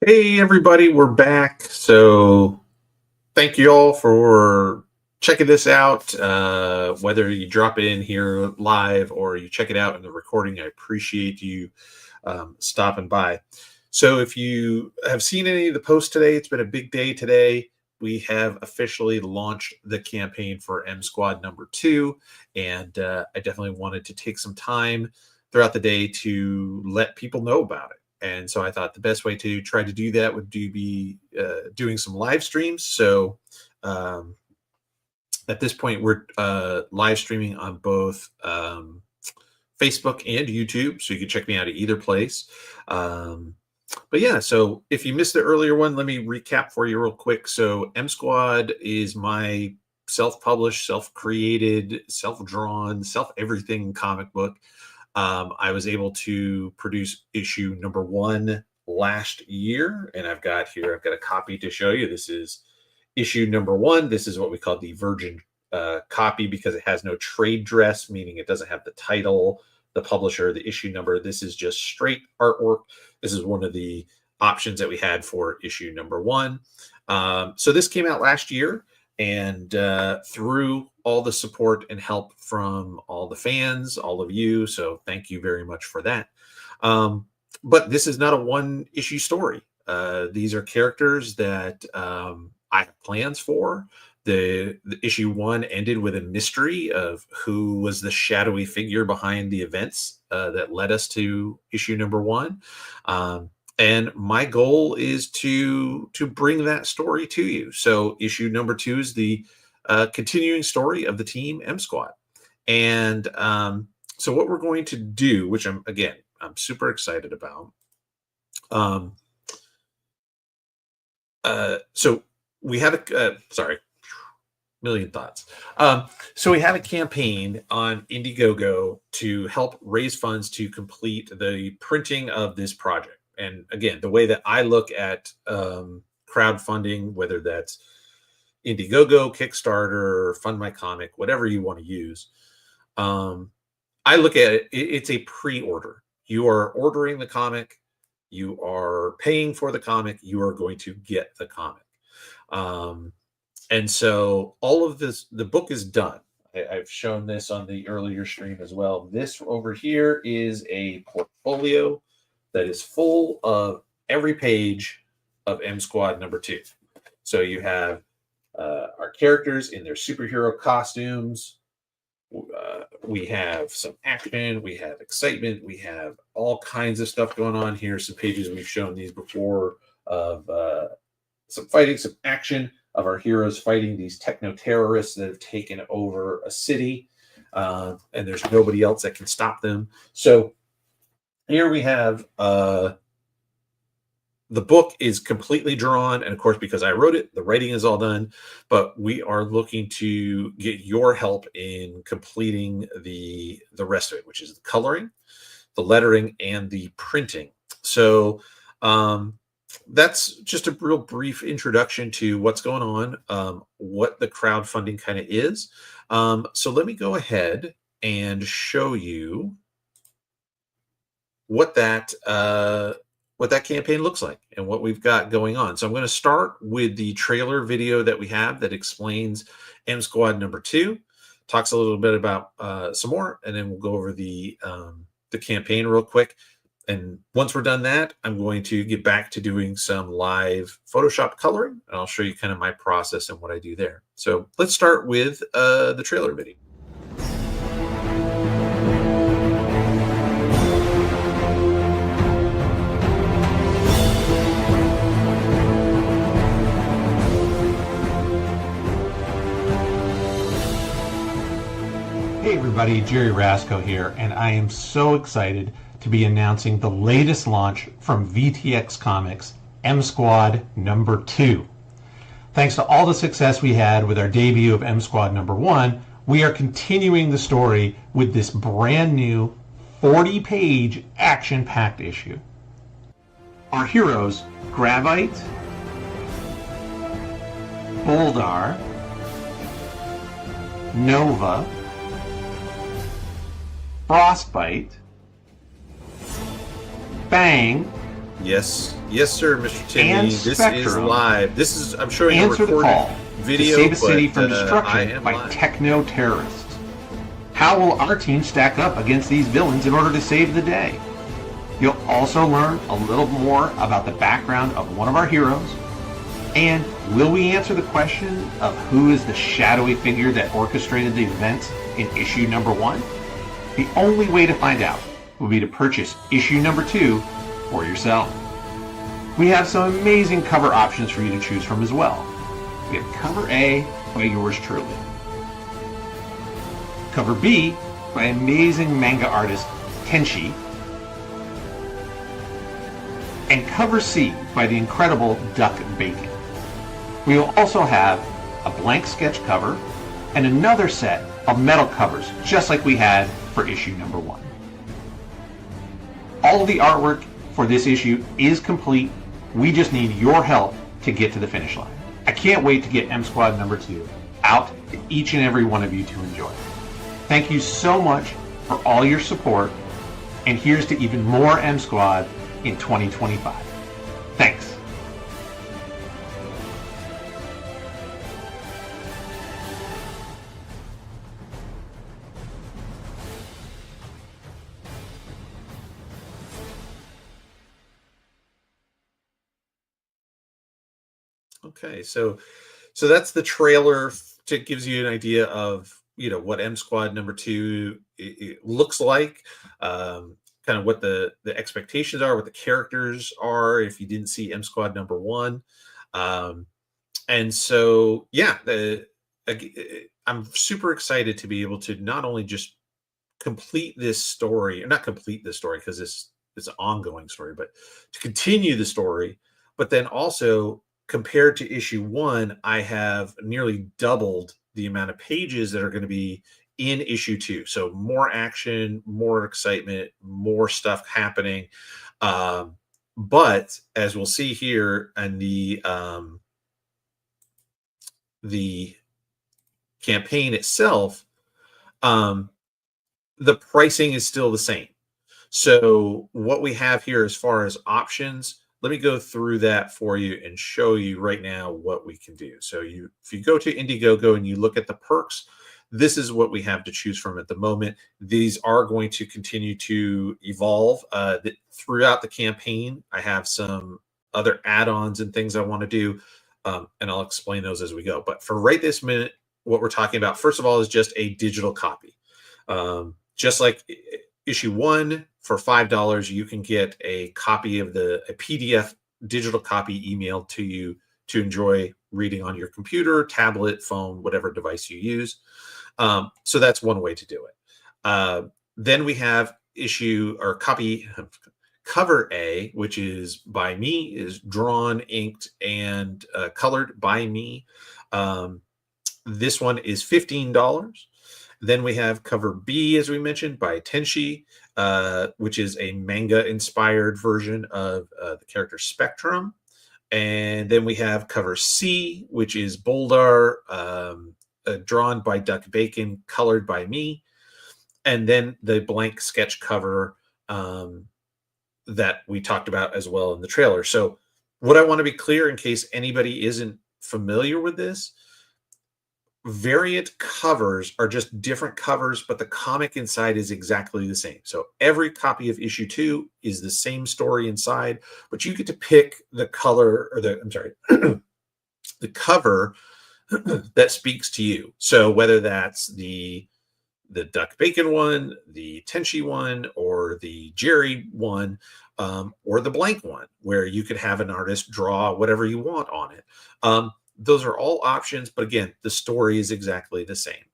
Hey everybody, we're back. So thank you all for checking this out. Whether you drop in here live or you check it out in the recording, I appreciate you stopping by. So if you have seen any of the posts today, it's been a big day today. We have officially launched the campaign for M Squad number 2, and I definitely wanted to take some time throughout the day to let people know about it. And so I thought the best way to try to do that would be doing some live streams. So um, at this point, we're live streaming on both Facebook and YouTube. So you can check me out at either place. But yeah, so if you missed the earlier one, let me recap for you real quick. So M Squad is my self-published, self-created, self-drawn, self-everything comic book. I was able to produce issue number 1 last year, and I've got a copy to show you. This is issue number 1. This is what we call the virgin copy because it has no trade dress, meaning it doesn't have the title, the publisher, the issue number. This is just straight artwork. This is one of the options that we had for issue number 1. So this came out last year, and through all the support and help from all the fans, all of you. So thank you very much for that. But this is not a one-issue story. These are characters that I have plans for. The issue 1 ended with a mystery of who was the shadowy figure behind the events that led us to issue number 1. And my goal is to bring that story to you. So issue number 2 is the continuing story of the team M Squad. And so what we're going to do, which I'm super excited about. So we have million thoughts. So we have a campaign on Indiegogo to help raise funds to complete the printing of this project. And again, the way that I look at crowdfunding, whether that's Indiegogo, Kickstarter, Fund My Comic, whatever you want to use, I look at it, it's a pre-order. You are ordering the comic, you are paying for the comic, you are going to get the comic. And so all of this, the book is done. I've shown this on the earlier stream as well. This over here is a portfolio that is full of every page of M Squad number 2. So you have our characters in their superhero costumes. We have some action, we have excitement, we have all kinds of stuff going on here. Some pages we've shown these before of some fighting, some action of our heroes fighting these techno-terrorists that have taken over a city, and there's nobody else that can stop them. So here we have the book is completely drawn, and of course, because I wrote it, the writing is all done, but we are looking to get your help in completing the rest of it, which is the coloring, the lettering, and the printing. So that's just a real brief introduction to what's going on, what the crowdfunding kind of is. So let me go ahead and show you what that campaign looks like and what we've got going on. So I'm going to start with the trailer video that we have that explains M Squad number 2, talks a little bit about some more, and then we'll go over the campaign real quick. And once we're done that, I'm going to get back to doing some live Photoshop coloring, and I'll show you kind of my process and what I do there. So let's start with the trailer video. Hey everybody, Jerry Rasco here, and I am so excited to be announcing the latest launch from VTX Comics, M Squad number 2. Thanks to all the success we had with our debut of M Squad number 1, we are continuing the story with this brand new 40-page action-packed issue. Our heroes, Gravite, Boldar, Nova, Frostbite, Bang, Yes, yes, sir, Mr. And Timmy. This is Spectrum live. This is I'm showing a answer the recorded call to video, save a city but from I destruction am by live. techno-terrorists. How will our team stack up against these villains in order to save the day? You'll also learn a little more about the background of one of our heroes. And will we answer the question of who is the shadowy figure that orchestrated the events in issue number 1? The only way to find out will be to purchase issue number 2 for yourself. We have some amazing cover options for you to choose from as well. We have cover A by yours truly, cover B by amazing manga artist Tenchi, and cover C by the incredible Duck Bacon. We will also have a blank sketch cover and another set of metal covers, just like we had for issue number 1. All of the artwork for this issue is complete. We just need your help to get to the finish line. I can't wait to get M Squad number 2 out to each and every one of you to enjoy. Thank you so much for all your support, and here's to even more M Squad in 2025. Thanks. Okay, so that's the trailer. It gives you an idea of what M Squad number 2 it looks like, kind of what the expectations are, what the characters are. If you didn't see M Squad number 1, and so yeah, I'm super excited to be able to not only just complete this story, or not complete this story because this is an ongoing story, but to continue the story. But then also, compared to issue 1, I have nearly doubled the amount of pages that are going to be in issue 2. So more action, more excitement, more stuff happening. But as we'll see here, and the campaign itself, um, the pricing is still the same. So what we have here as far as options, let me go through that for you and show you right now what we can do. So if you go to Indiegogo and you look at the perks, this is what we have to choose from at the moment. These are going to continue to evolve throughout the campaign. I have some other add-ons and things I want to do, and I'll explain those as we go. But for right this minute, what we're talking about, first of all, is just a digital copy. Just like issue 1, for $5, you can get a copy of a PDF digital copy emailed to you to enjoy reading on your computer, tablet, phone, whatever device you use. So that's one way to do it. Then we have cover A, which is by me, is drawn, inked, and colored by me. This one is $15. Then we have cover B, as we mentioned, by Tenchi, which is a manga-inspired version of the character Spectrum. And then we have cover C, which is Boldar, drawn by Duck Bacon, colored by me. And then the blank sketch cover that we talked about as well in the trailer. So what I want to be clear, in case anybody isn't familiar with this, variant covers are just different covers, but the comic inside is exactly the same. So every copy of issue 2 is the same story inside, but you get to pick the color, or the cover that speaks to you. So whether that's the Duck Bacon one, the Tenchi one, or the Jerry one, or the blank one, where you could have an artist draw whatever you want on it. Those are all options, but again, the story is exactly the same.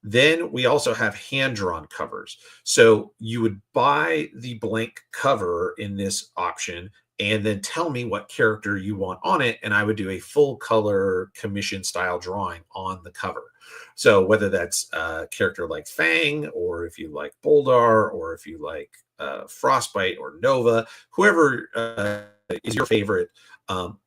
Then we also have hand-drawn covers. So you would buy the blank cover in this option and then tell me what character you want on it, and I would do a full color commission style drawing on the cover. So whether that's a character like Fang, or if you like Boldar, or if you like Frostbite or Nova, whoever is your favorite,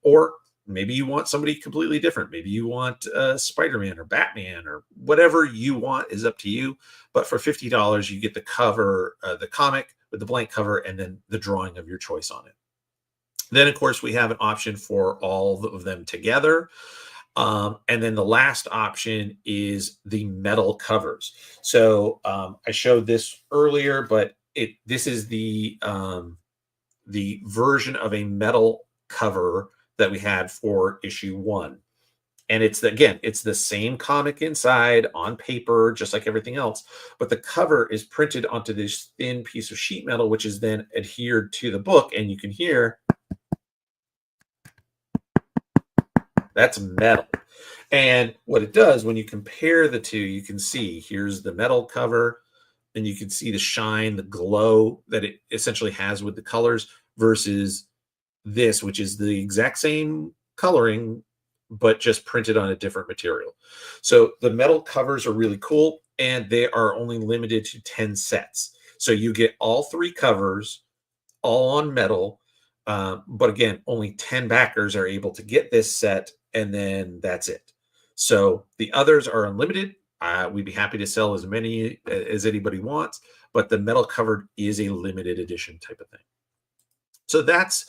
or maybe you want somebody completely different. Maybe you want Spider-Man or Batman, or whatever you want is up to you. But for $50, you get the cover, the comic with the blank cover, and then the drawing of your choice on it. Then, of course, we have an option for all of them together. And then the last option is the metal covers. So I showed this earlier, but this is the version of a metal cover that we had for issue 1. And it's the same comic inside on paper, just like everything else, but the cover is printed onto this thin piece of sheet metal, which is then adhered to the book. And you can hear that's metal. And what it does, when you compare the two, you can see here's the metal cover, and you can see the shine, the glow that it essentially has with the colors versus this, which is the exact same coloring, but just printed on a different material. So the metal covers are really cool, and they are only limited to 10 sets. So you get all 3 covers, all on metal. But again, only 10 backers are able to get this set, and then that's it. So the others are unlimited. We'd be happy to sell as many as anybody wants, but the metal covered is a limited edition type of thing. So that's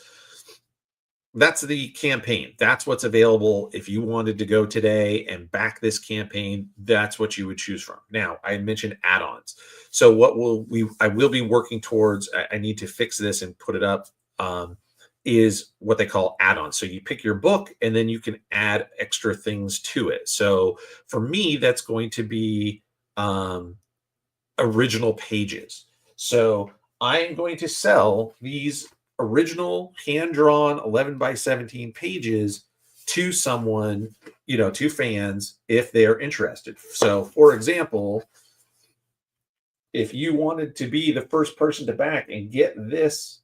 the campaign. That's what's available. If you wanted to go today and back this campaign, that's what you would choose from. Now, I mentioned add-ons. So what I will be working towards, I need to fix this and put it up, is what they call add-ons. So you pick your book and then you can add extra things to it. So for me, that's going to be original pages. So I am going to sell these original hand-drawn 11 by 17 pages to someone, to fans, if they're interested. So for example, if you wanted to be the first person to back and get this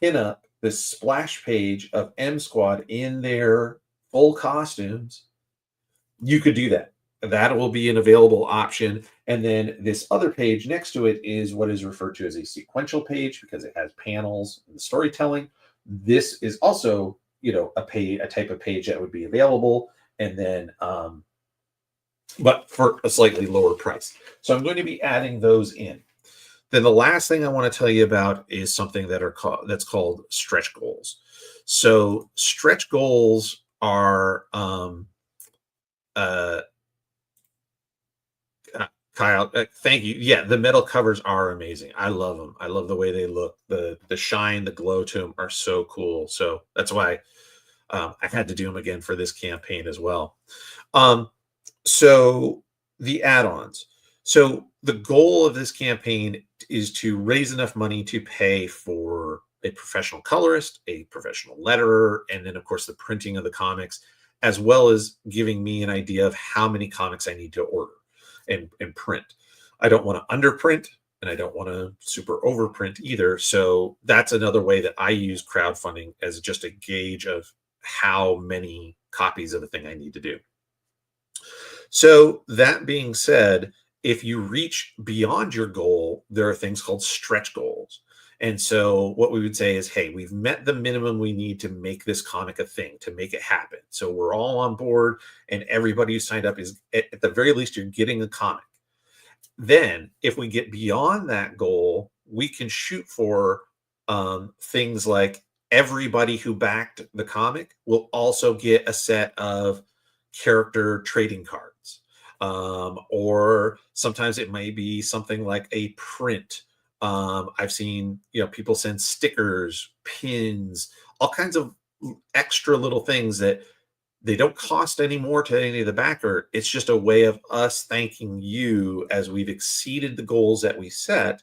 pinup, this splash page of M Squad in their full costumes, you could do that. That will be an available option. And then this other page next to it is what is referred to as a sequential page, because it has panels and the storytelling. This is also, a type of page that would be available. And then, but for a slightly lower price. So I'm going to be adding those in. Then the last thing I want to tell you about is something that's called stretch goals. So stretch goals are, Kyle, thank you. Yeah, the metal covers are amazing. I love them. I love the way they look. The shine, the glow to them are so cool. So that's why I've had to do them again for this campaign as well. So the add-ons. So the goal of this campaign is to raise enough money to pay for a professional colorist, a professional letterer, and then, of course, the printing of the comics, as well as giving me an idea of how many comics I need to order and print. I don't want to underprint, and I don't want to super overprint either. So that's another way that I use crowdfunding as just a gauge of how many copies of the thing I need to do. So that being said, if you reach beyond your goal, there are things called stretch goals. And so what we would say is, hey, we've met the minimum we need to make this comic a thing, to make it happen. So we're all on board, and everybody who signed up is, at the very least, you're getting a comic. Then if we get beyond that goal, we can shoot for things like everybody who backed the comic will also get a set of character trading cards. Or sometimes it may be something like a print. I've seen, people send stickers, pins, all kinds of extra little things that they don't cost any more to any of the backer. It's just a way of us thanking you as we've exceeded the goals that we set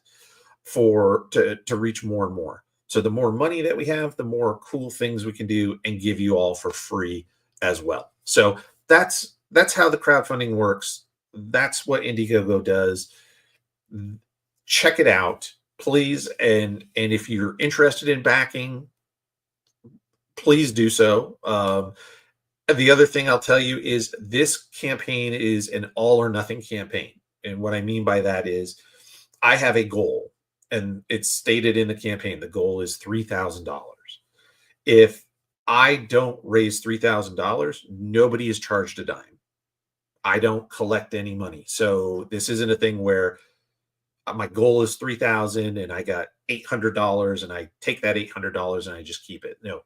to reach more and more. So the more money that we have, the more cool things we can do and give you all for free as well. So that's how the crowdfunding works. That's what Indiegogo does. Check it out, please. And if you're interested in backing, please do so. The other thing I'll tell you is this campaign is an all or nothing campaign. And what I mean by that is I have a goal, and it's stated in the campaign. The goal is $3,000. If I don't raise $3,000, nobody is charged a dime. I don't collect any money. So this isn't a thing where my goal is $3,000 and I got $800 and I take that $800 and I just keep it. No,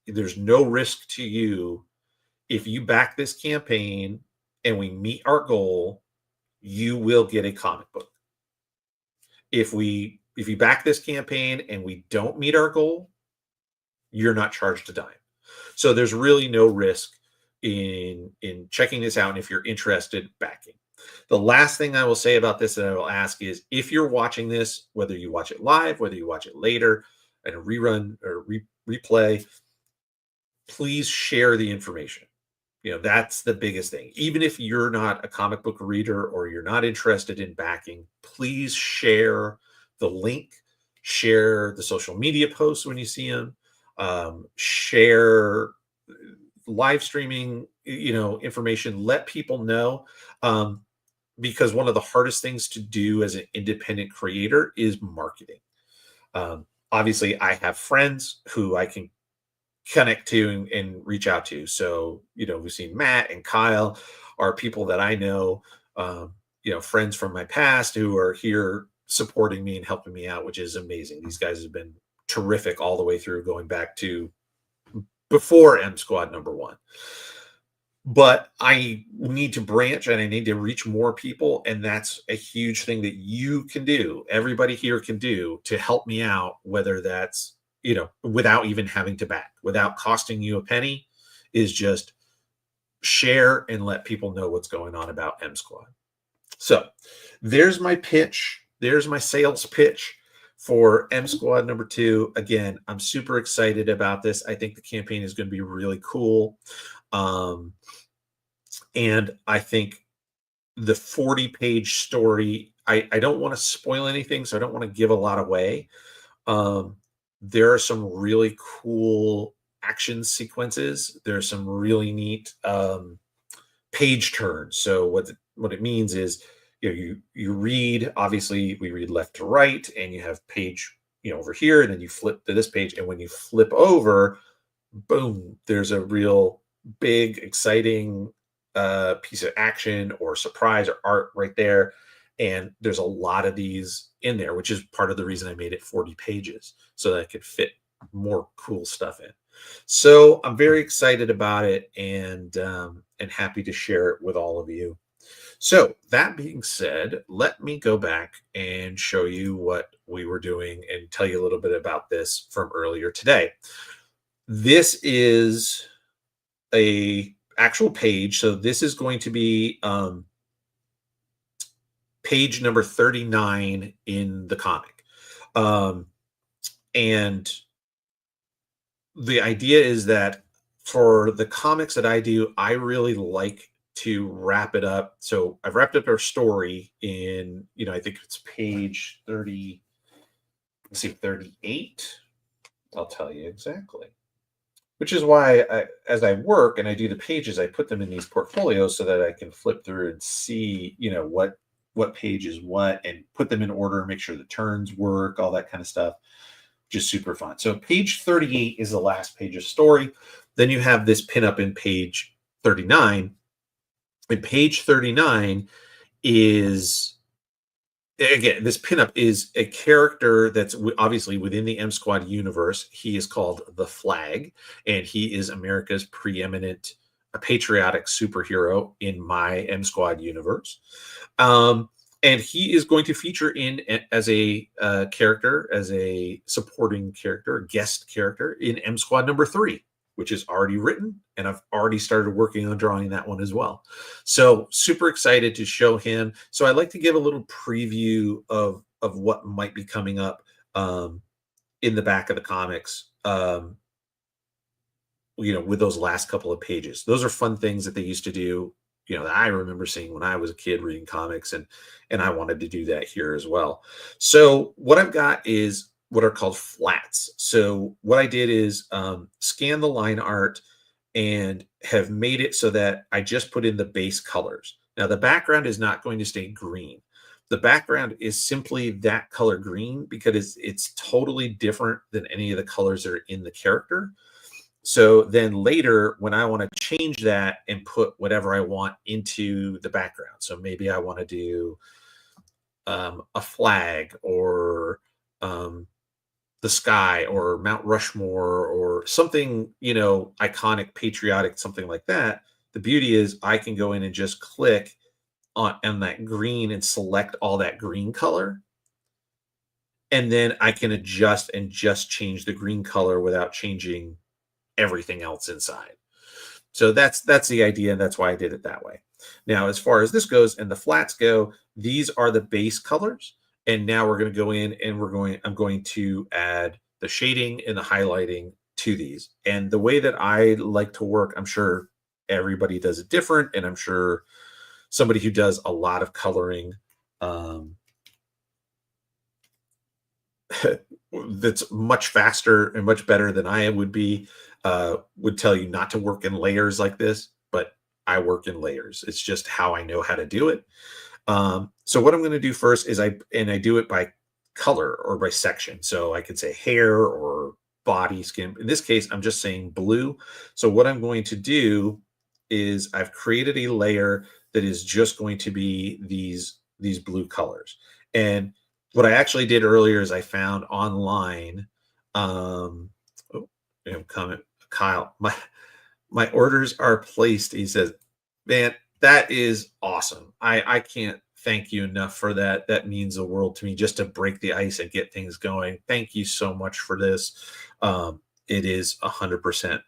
There's no risk to you. If you back this campaign and we meet our goal, you will get a comic book. If you back this campaign and we don't meet our goal, you're not charged a dime. So there's really no risk in checking this out. And if you're interested, backing. The last thing I will say about this that I will ask is, if you're watching this, whether you watch it live, whether you watch it later and a rerun or replay, please share the information. That's the biggest thing. Even if you're not a comic book reader or you're not interested in backing, please share the link, share the social media posts when you see them, share live streaming, information, let people know. Because one of the hardest things to do as an independent creator is marketing. Obviously, I have friends who I can connect to and reach out to. So, we've seen Matt and Kyle are people that I know, friends from my past who are here supporting me and helping me out, which is amazing. These guys have been terrific all the way through, going back to before M Squad #1. But I need to branch and I need to reach more people. And that's a huge thing that you can do. Everybody here can do to help me out, whether that's, without even having to back, without costing you a penny, is just share and let people know what's going on about M Squad. So there's my pitch. There's my sales pitch for M Squad #2. Again, I'm super excited about this. I think the campaign is going to be really cool. And I think the 40-page story, I don't want to spoil anything, so I don't want to give a lot away. There are some really cool action sequences. There's some really neat page turns. So what it means is, you read, obviously we read left to right, and you have page, over here, and then you flip to this page. And when you flip over, boom, there's a real big, exciting piece of action or surprise or art right there. And there's a lot of these in there, which is part of the reason I made it 40 pages, so that I could fit more cool stuff in. So I'm very excited about it, and happy to share it with all of you. So that being said, let me go back and show you what we were doing and tell you a little bit about this from earlier today. This is a actual page. So this is going to be page number 39 in the comic. And the idea is that for the comics that I do, I really like to wrap it up. So I've wrapped up our story in, I think it's page 30, let's see, 38. I'll tell you exactly. Which is why as I work and I do the pages, I put them in these portfolios so that I can flip through and see, what page is what, and put them in order, make sure the turns work, all that kind of stuff. Just super fun. So page 38 is the last page of story. Then you have this pinup in page 39. And page 39 is, again, this pinup is a character that's obviously within the M Squad universe. He is called the Flag, and he is America's preeminent patriotic superhero in my M Squad universe. And he is going to feature in as a character, as a supporting character, guest character in M Squad #3, which is already written, and I've already started working on drawing that one as well. So super excited to show him. So I'd like to give a little preview of what might be coming up in the back of the comics, with those last couple of pages. Those are fun things that they used to do, that I remember seeing when I was a kid reading comics, and I wanted to do that here as well. So what I've got is what are called flats. So what I did is scan the line art and have made it so that I just put in the base colors. Now the background is not going to stay green. The background is simply that color green because it's totally different than any of the colors that are in the character. So then later, when I want to change that and put whatever I want into the background, so maybe I want to do a flag or the sky or Mount Rushmore or something, iconic, patriotic, something like that. The beauty is I can go in and just click on that green and select all that green color. And then I can adjust and just change the green color without changing everything else inside. So that's the idea, and that's why I did it that way. Now, as far as this goes and the flats go, these are the base colors. And now we're going to go in and I'm going to add the shading and the highlighting to these. And the way that I like to work, I'm sure everybody does it different. And I'm sure somebody who does a lot of coloring, that's much faster and much better than I would be, would tell you not to work in layers like this, but I work in layers. It's just how I know how to do it. So what I'm going to do first is I do it by color or by section. So I could say hair or body, skin. In this case, I'm just saying blue. So what I'm going to do is I've created a layer that is just going to be these blue colors. And what I actually did earlier is I found online, comment, Kyle, my orders are placed. He says, man, that is awesome. I can't thank you enough for that. That means the world to me, just to break the ice and get things going. Thank you so much for this. It is 100%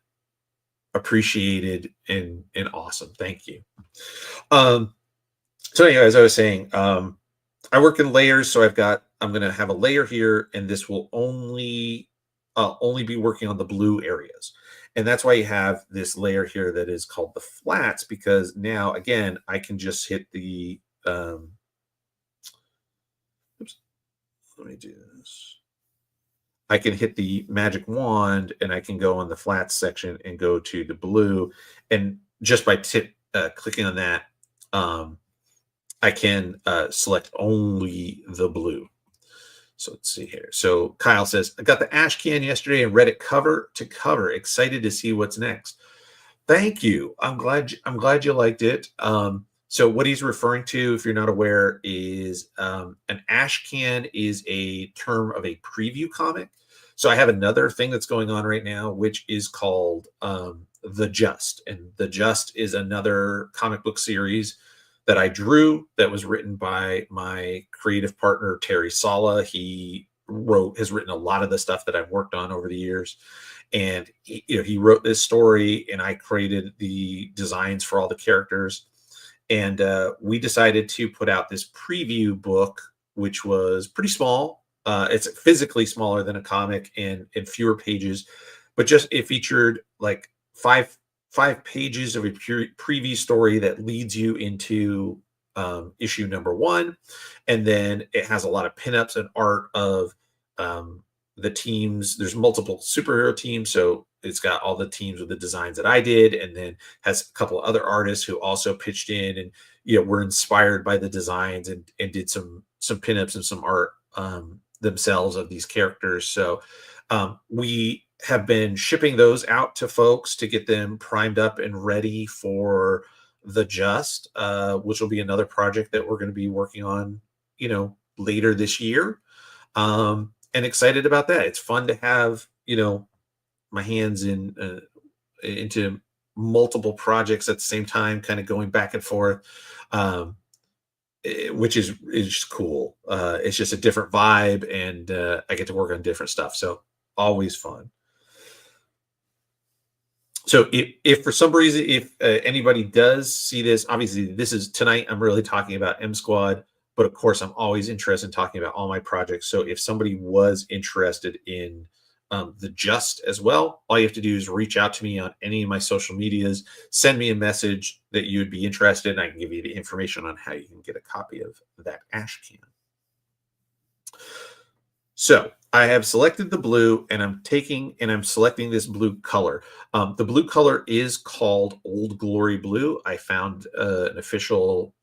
appreciated and awesome. Thank you. So anyway, as I was saying, I work in layers. So I'm going to have a layer here, and this will only be working on the blue areas. And that's why you have this layer here that is called the flats, because now, again, I can just hit the, oops, let me do this. I can hit the magic wand and I can go on the flats section and go to the blue. And just by clicking on that, I can select only the blue. So let's see here. So Kyle says, I got the ash can yesterday and read it cover to cover. Excited to see what's next. Thank you. I'm glad you liked it. So what he's referring to, if you're not aware, is an ash can is a term of a preview comic. So I have another thing that's going on right now, which is called The Just. And The Just is another comic book series that I drew that was written by my creative partner, Terry Sala. He has written a lot of the stuff that I've worked on over the years. And he wrote this story and I created the designs for all the characters. And we decided to put out this preview book, which was pretty small. It's physically smaller than a comic and fewer pages, but just it featured like five pages of a preview story that leads you into issue number 1. And then it has a lot of pinups and art of the teams. There's multiple superhero teams. So it's got all the teams with the designs that I did, and then has a couple of other artists who also pitched in and, were inspired by the designs and did some pinups and some art themselves of these characters. So we have been shipping those out to folks to get them primed up and ready for The Just, which will be another project that we're going to be working on, later this year. And excited about that. It's fun to have, my hands into multiple projects at the same time, kind of going back and forth, which is cool. It's just a different vibe, and I get to work on different stuff. So always fun. So if for some reason, if anybody does see this, obviously this is tonight, I'm really talking about M Squad, but of course I'm always interested in talking about all my projects. So if somebody was interested in The Just as well, all you have to do is reach out to me on any of my social medias, send me a message that you would be interested, and I can give you the information on how you can get a copy of that ash can. So I have selected the blue, and I'm selecting this blue color. The blue color is called Old Glory Blue. I found an official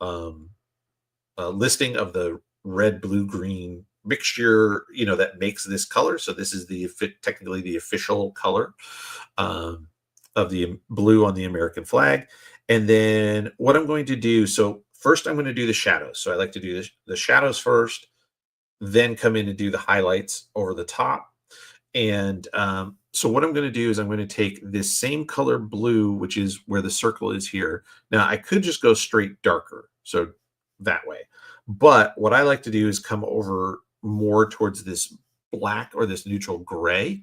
listing of the red, blue, green mixture, that makes this color. So this is technically the official color of the blue on the American flag. And then what I'm going to do, so first I'm going to do the shadows. So I like to do the shadows first, then come in and do the highlights over the top. And so what I'm going to do is I'm going to take this same color blue, which is where the circle is here. Now I could just go straight darker, so that way. But what I like to do is come over more towards this black or this neutral gray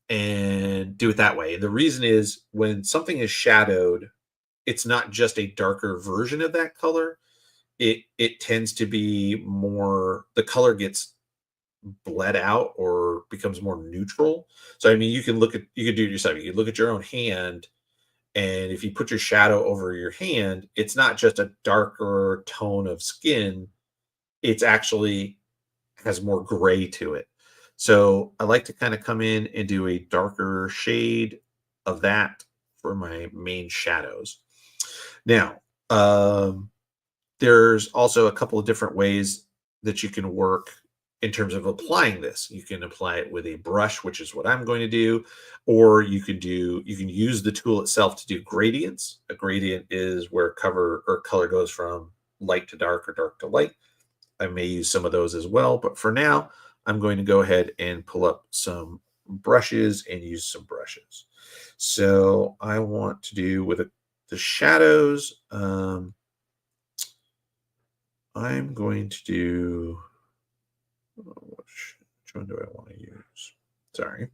and do it that way. And the reason is when something is shadowed, it's not just a darker version of that color. It tends to be more, the color gets bled out or becomes more neutral. So I mean, you can do it yourself. You can look at your own hand, and if you put your shadow over your hand, it's not just a darker tone of skin. It's actually has more gray to it. So I like to kind of come in and do a darker shade of that for my main shadows. Now, there's also a couple of different ways that you can work in terms of applying this. You can apply it with a brush, which is what I'm going to do, or you can use the tool itself to do gradients. A gradient is where cover or color goes from light to dark or dark to light. I may use some of those as well, but for now, I'm going to go ahead and pull up some brushes and use some brushes. So I want to do with the shadows. I'm going to do, which one do I want to use? Sorry.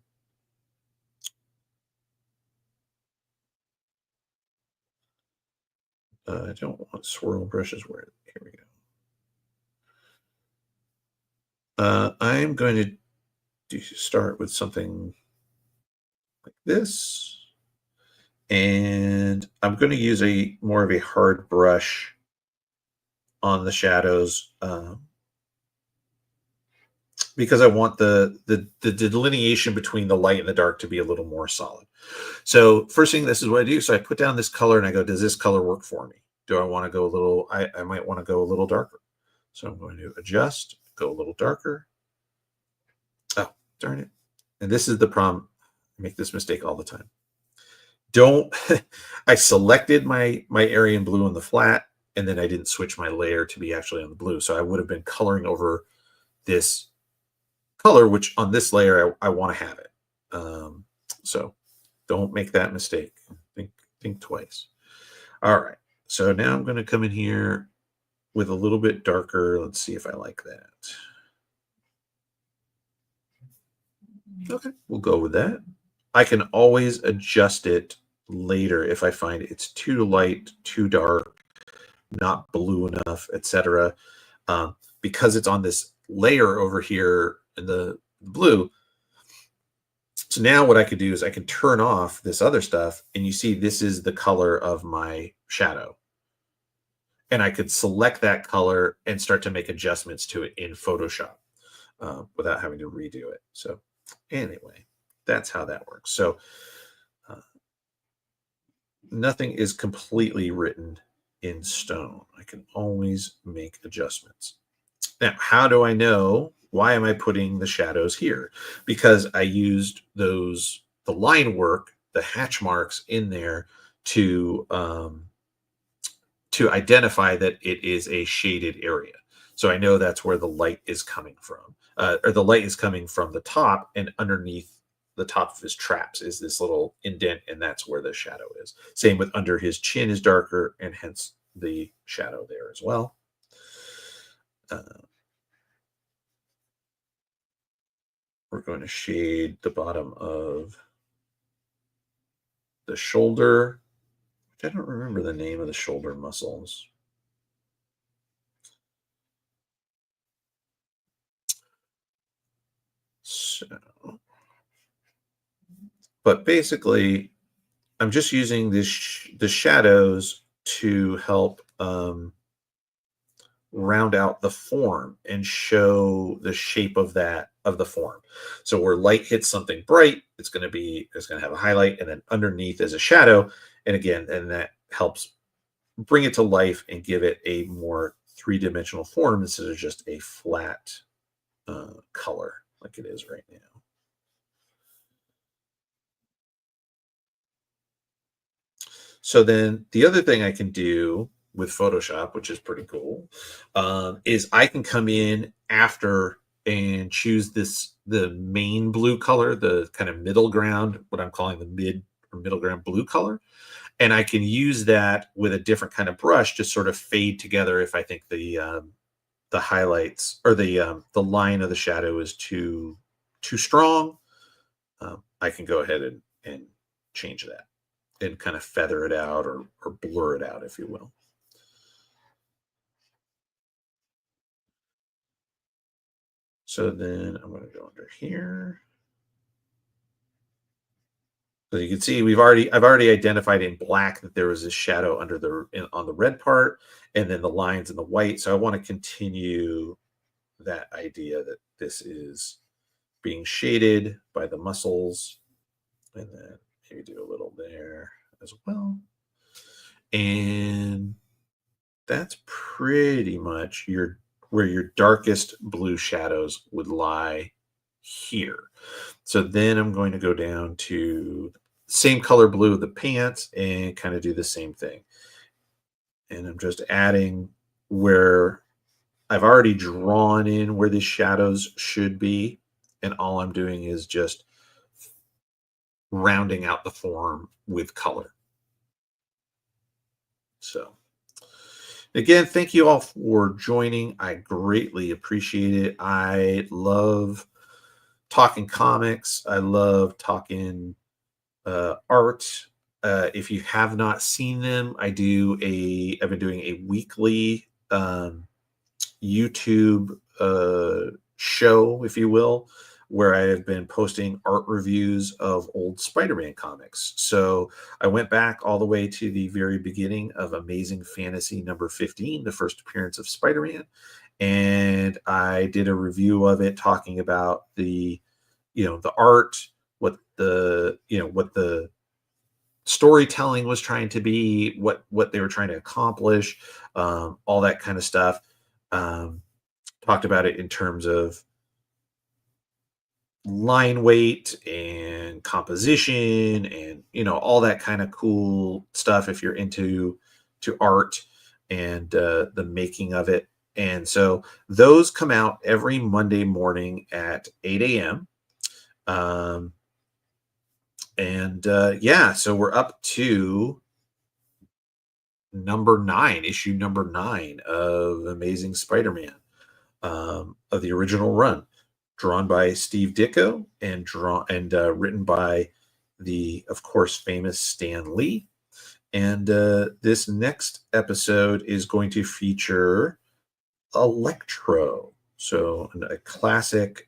I don't want swirl brushes. Here we go. I'm going to start with something like this. And I'm going to use more of a hard brush on the shadows because I want the delineation between the light and the dark to be a little more solid. So first thing, this is what I do. So I put down this color and I go, does this color work for me? Do I want to go a little, I might want to go a little darker. So I'm going to adjust, go a little darker. Oh, darn it. And this is the problem. I make this mistake all the time. I selected my Aryan blue on the flat, and then I didn't switch my layer to be actually on the blue. So I would have been coloring over this color, which on this layer, I want to have it. So don't make that mistake. Think twice. All right. So now I'm going to come in here with a little bit darker. Let's see if I like that. Okay, we'll go with that. I can always adjust it later if I find it's too light, too dark, not blue enough, etc. Because it's on this layer over here in the blue. So now what I could do is I can turn off this other stuff, and you see this is the color of my shadow. And I could select that color and start to make adjustments to it in Photoshop without having to redo it. So anyway, that's how that works. So nothing is completely written in stone. I can always make adjustments. Now, how do I know? Why am I putting the shadows here? Because I used the line work, the hatch marks in there to identify that it is a shaded area. So I know that's where the light is coming from, or the light is coming from the top, and underneath the top of his traps is this little indent, and that's where the shadow is. Same with under his chin is darker, and hence the shadow there as well. We're going to shade the bottom of the shoulder. I don't remember the name of the shoulder muscles. So, but basically, I'm just using the shadows to help round out the form and show the shape of the form. So where light hits something bright, it's going to have a highlight, and then underneath is a shadow. And again, and that helps bring it to life and give it a more three-dimensional form instead of just a flat color like it is right now. So then the other thing I can do with Photoshop, which is pretty cool, is I can come in after and choose the main blue color, the kind of middle ground, what I'm calling the mid or middle ground blue color. And I can use that with a different kind of brush to sort of fade together if I think the highlights or the line of the shadow is too strong. I can go ahead and change that and kind of feather it out or blur it out, if you will. So then I'm going to go under here. So you can see I've already identified in black that there was a shadow under on the red part, and then the lines in the white. So I want to continue that idea that this is being shaded by the muscles, and then maybe do a little there as well. And that's pretty much where your darkest blue shadows would lie here. So then I'm going to go down to same color blue of the pants and kind of do the same thing. And I'm just adding where I've already drawn in where these shadows should be. And all I'm doing is just rounding out the form with color. So again, thank you all for joining. I greatly appreciate it. I love talking comics. I love talking art. If you have not seen them, I've been doing a weekly YouTube show, if you will, where I have been posting art reviews of old Spider-Man comics. So I went back all the way to the very beginning of Amazing Fantasy number 15, the first appearance of Spider-Man, and I did a review of it, talking about the art, what the storytelling was trying to be, what they were trying to accomplish, all that kind of stuff. Talked about it in terms of line weight and composition and all that kind of cool stuff if you're into art and the making of it. And so those come out every Monday morning at 8 a.m. So we're up to issue number 9 of Amazing Spider-Man, of the original run, drawn by Steve Ditko and written by the, of course, famous Stan Lee. And this next episode is going to feature Electro, so a classic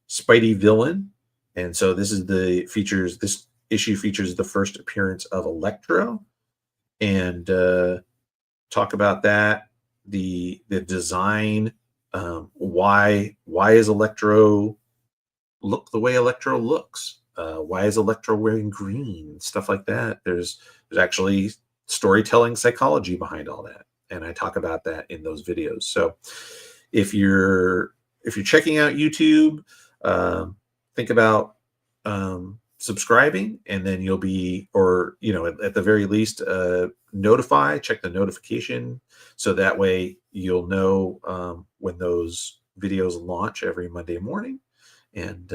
Spidey villain. And so this issue features the first appearance of Electro, and talk about that, the design, why is Electro look the way Electro looks, why is Electro wearing green, stuff like that. There's actually storytelling psychology behind all that, and I talk about that in those videos. So if you're checking out YouTube, think about subscribing, and then you'll be, or at the very least, check the notification, so that way you'll know when those videos launch every Monday morning. And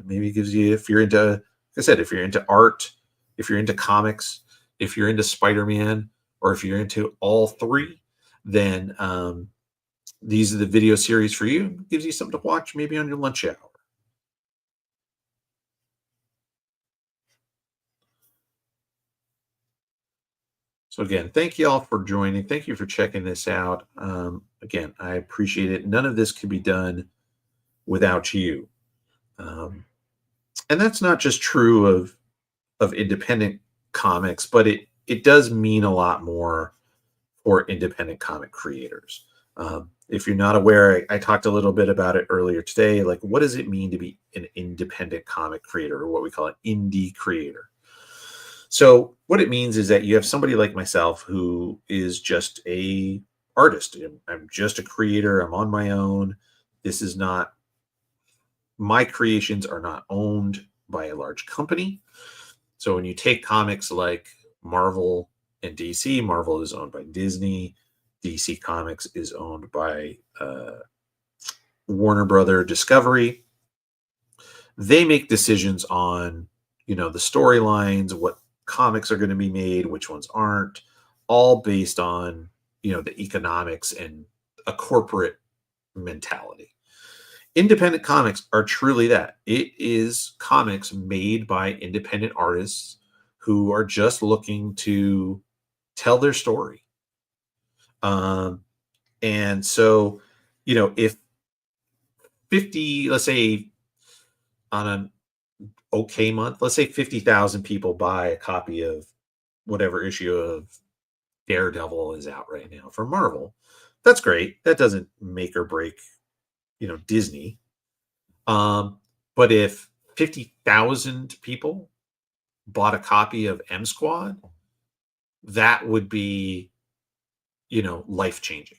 maybe it gives you, if you're into, like I said, if you're into art, if you're into comics, if you're into Spider-Man, or if you're into all three, then these are the video series for you. It gives you something to watch maybe on your lunch hour. So again, thank you all for joining. Thank you for checking this out. Again, I appreciate it. None of this could be done without you. And that's not just true of independent comics, but it does mean a lot more for independent comic creators. If you're not aware, I talked a little bit about it earlier today. Like, what does it mean to be an independent comic creator, or what we call an indie creator? So what it means is that you have somebody like myself who is just a artist. I'm just a creator. I'm on my own. My creations are not owned by a large company. So when you take comics like Marvel and DC, Marvel is owned by Disney. DC Comics is owned by Warner Brother Discovery. They make decisions on, the storylines, what comics are going to be made, which ones aren't, all based on, the economics and a corporate mentality. Independent comics are truly that. It is comics made by independent artists who are just looking to tell their story. And so, if 50, let's say on an okay month, let's say 50,000 people buy a copy of whatever issue of Daredevil is out right now from Marvel, that's great. That doesn't make or break, Disney. But if 50,000 people bought a copy of M Squad, that would be, life changing.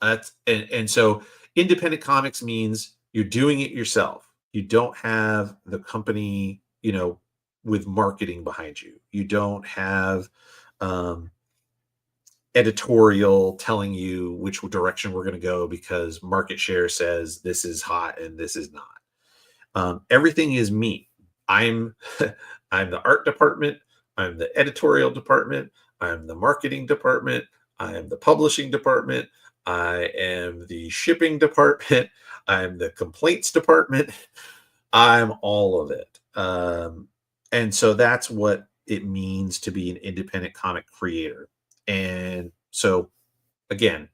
And so independent comics means you're doing it yourself. You don't have the company, with marketing behind you. You don't have editorial telling you which direction we're going to go because market share says this is hot and this is not. Everything is me. I'm I'm the art department. I'm the editorial department. I'm the marketing department. I am the publishing department. I am the shipping department. I'm the complaints department. I'm all of it. And so that's what it means to be an independent comic creator. And so, again,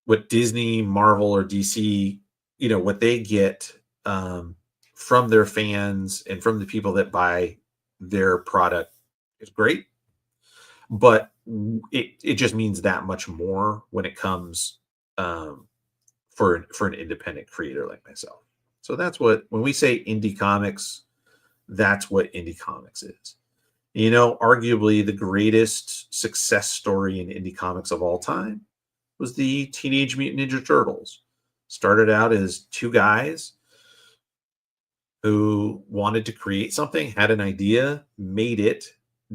what Disney, Marvel, or DC, what they get from their fans and from the people that buy their product is great. But it just means that much more when it comes for an independent creator like myself. So that's what, when we say indie comics, that's what indie comics is. Arguably the greatest success story in indie comics of all time was the Teenage Mutant Ninja Turtles. Started out as two guys who wanted to create something, had an idea, made it,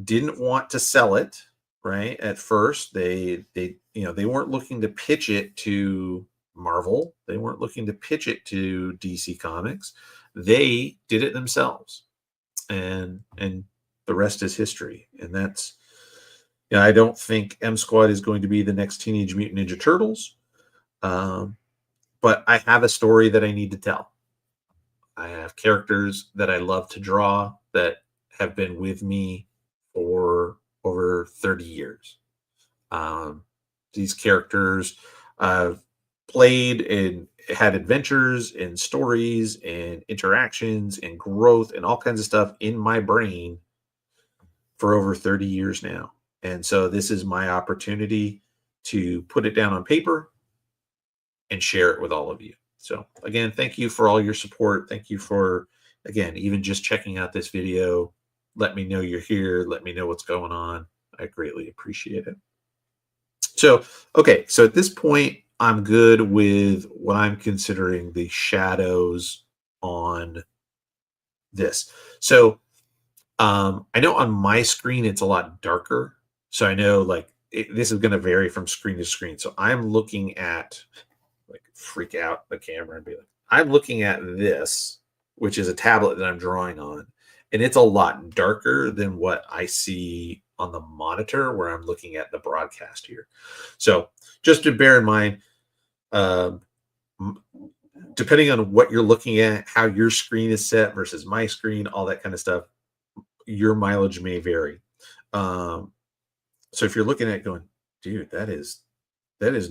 didn't want to sell it, right? At first, they weren't looking to pitch it to Marvel. They weren't looking to pitch it to DC Comics. They did it themselves. And the rest is history. And that's, I don't think M Squad is going to be the next Teenage Mutant Ninja Turtles. But I have a story that I need to tell. I have characters that I love to draw that have been with me for over 30 years. These characters played and had adventures and stories and interactions and growth and all kinds of stuff in my brain for over 30 years now. And so this is my opportunity to put it down on paper and share it with all of you. So again, thank you for all your support. Thank you for, again, even just checking out this video. Let me know you're here. Let me know what's going on. I greatly appreciate it. So, okay. So at this point, I'm good with what I'm considering the shadows on this. So I know on my screen, it's a lot darker. So I know this is going to vary from screen to screen. So I'm looking at, freak out the camera and be like, I'm looking at this, which is a tablet that I'm drawing on. And it's a lot darker than what I see on the monitor where I'm looking at the broadcast here. So just to bear in mind, depending on what you're looking at, how your screen is set versus my screen, all that kind of stuff, your mileage may vary. So if you're looking at going, dude, that is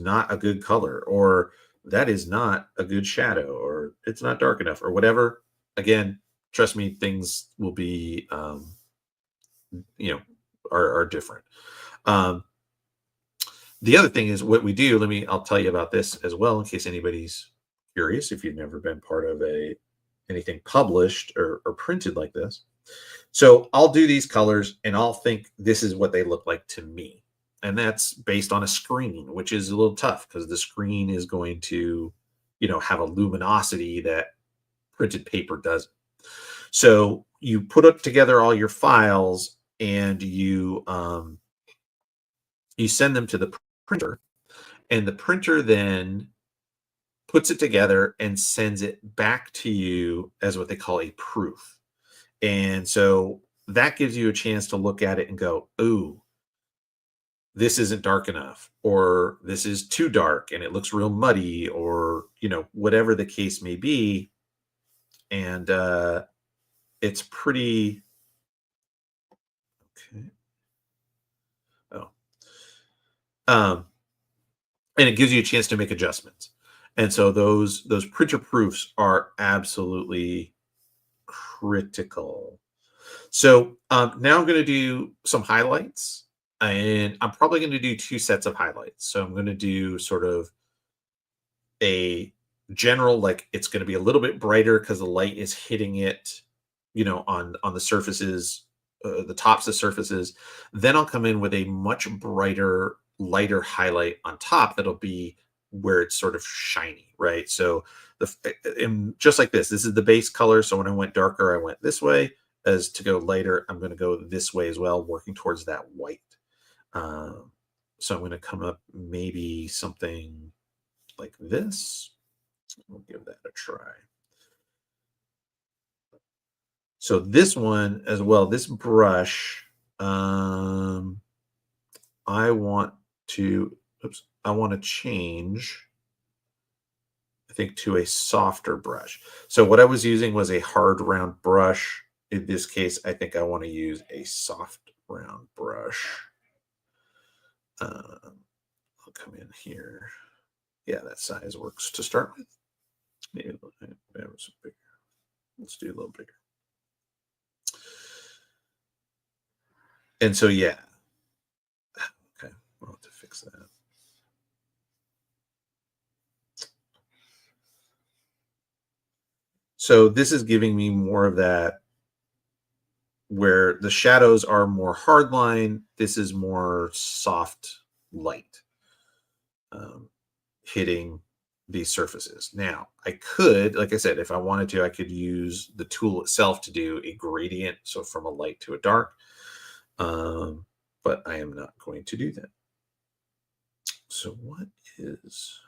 not a good color, or that is not a good shadow, or it's not dark enough, or whatever, again, trust me, things will be, are different. The other thing is what we do. I'll tell you about this as well, in case anybody's curious, if you've never been part of anything published or printed like this. So I'll do these colors and I'll think this is what they look like to me. And that's based on a screen, which is a little tough because the screen is going to, have a luminosity that printed paper doesn't. So you put up together all your files and you send them to the printer, and the printer then puts it together and sends it back to you as what they call a proof. And so that gives you a chance to look at it and go, ooh, this isn't dark enough, or this is too dark and it looks real muddy, or, whatever the case may be. And it's pretty. Okay. Oh. Um, and it gives you a chance to make adjustments. And so those printer proofs are absolutely critical. So now I'm going to do some highlights, and I'm probably going to do two sets of highlights. So I'm going to do sort of a general, like it's going to be a little bit brighter because the light is hitting it, on the surfaces, the tops of surfaces. Then I'll come in with a much brighter, lighter highlight on top that'll be where it's sort of shiny, right? So and just like this is the base color. So when I went darker, I went this way. As to go lighter, I'm going to go this way as well, working towards that white. So I'm going to come up maybe something like this. We'll give that a try. So this one as well, this brush, I want to change, I think, to a softer brush. So what I was using was a hard round brush. In this case, I think I want to use a soft round brush. I'll come in here. Yeah, that size works to start with. Maybe some bigger. Let's do a little bigger. And so, yeah. Okay, I'll have to fix that. So this is giving me more of that, where the shadows are more hard line. This is more soft light hitting these surfaces. Now, I could, like I said, if I wanted to, I could use the tool itself to do a gradient, so from a light to a dark. But I am not going to do that. So what is...